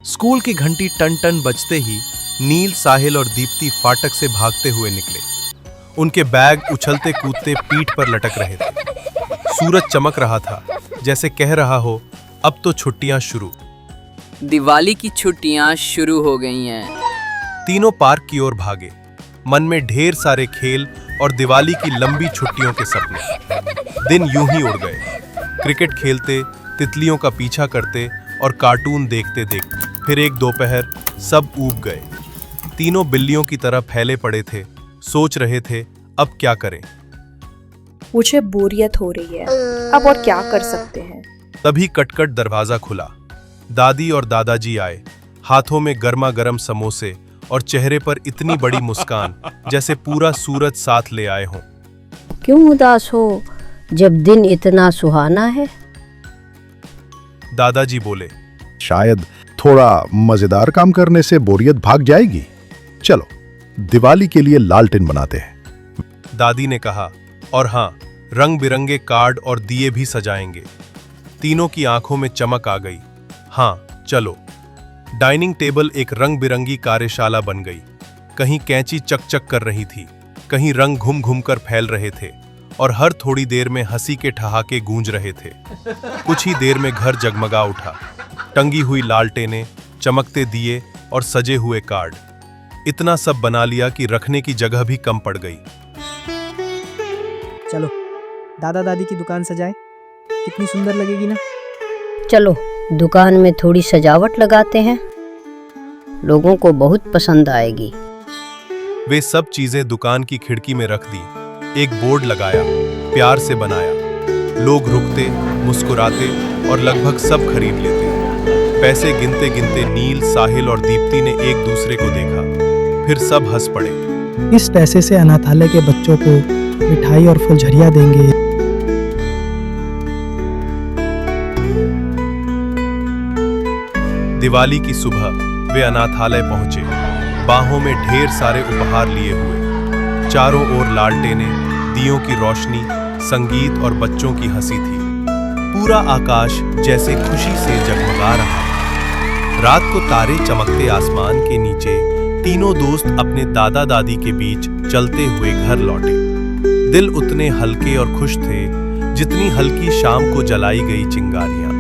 School की घंटी ton ton बजते ही नील, साहिल और दीप्ति फाटक से भागते हुए निकले। उनके बैग उछलते कूदते पीठ पर लटक रहे थे। सूरज चमक रहा था, जैसे कह रहा हो अब तो छुट्टियां शुरू। दिवाली की छुट्टियां शुरू हो गई हैं। तीनों पार्क की ओर भागे, मन में ढेर सारे खेल और दिवाली की लंबी छुट्टियों के सपने। दिन यूं ही उड़ गए, क्रिकेट खेलते, तितलियों का पीछा करते और कार्टून देखते देखते। फिर एक दोपहर सब ऊब गए। तीनों बिल्लियों की तरह फैले पड़े थे, सोच रहे थे अब क्या करें। मुझे बोरियत हो रही है, अब और क्या कर सकते हैं। तभी कटकट दरवाजा खुला। दादी और दादाजी आए, हाथों में गर्मा गर्म समोसे और चेहरे पर इतनी बड़ी मुस्कान जैसे पूरा सूरज साथ ले आए हों। क्यों उदास हो जब दिन इतना सुहाना है? दादाजी बोले, शायद थोड़ा मजेदार काम करने से बोरियत भाग जाएगी। चलो दिवाली के लिए लालटेन बनाते हैं। दादी ने कहा, और हाँ, रंग बिरंगे कार्ड और दिए भी सजाएंगे। तीनों की आंखों में चमक आ गई। हाँ चलो। डाइनिंग टेबल एक रंग बिरंगी कार्यशाला बन गई। कहीं कैंची चकचक कर रही थी, कहीं रंग घुम घुम कर फैल रहे थे और हर थोड़ी देर में हंसी के ठहाके गूंज रहे थे। कुछ ही देर में घर जगमगा उठा। टंगी हुई लालटेनें, चमकते दिए और सजे हुए कार्ड। इतना सब बना लिया कि रखने की जगह भी कम पड़ गई। चलो दादा दादी की दुकान सजाएं, कितनी सुंदर लगेगी ना। चलो दुकान में थोड़ी सजावट लगाते हैं, लोगों को बहुत पसंद आएगी। वे सब चीजें दुकान की खिड़की में रख दी। एक बोर्ड लगाया, प्यार से बनाया। लोग रुकते, मुस्कुराते और लगभग सब खरीद लेते। पैसे गिनते गिनते नील, साहिल और दीप्ति ने एक दूसरे को देखा, फिर सब हंस पड़े। इस पैसे से अनाथालय के बच्चों को मिठाई और फुलझड़ियां देंगे। दिवाली की सुबह वे अनाथालय पहुंचे, बाहों में ढेर सारे उपहार लिए हुए। चारों ओर लालटेनें, दियों की रोशनी, संगीत और बच्चों की हंसी थी। पूरा आकाश जैसे खुशी से जगमगा रहा। रात को तारे चमकते आसमान के नीचे तीनों दोस्त अपने दादा दादी के बीच चलते हुए घर लौटे। दिल उतने हल्के और खुश थे जितनी हल्की शाम को जलाई गई चिंगारियां।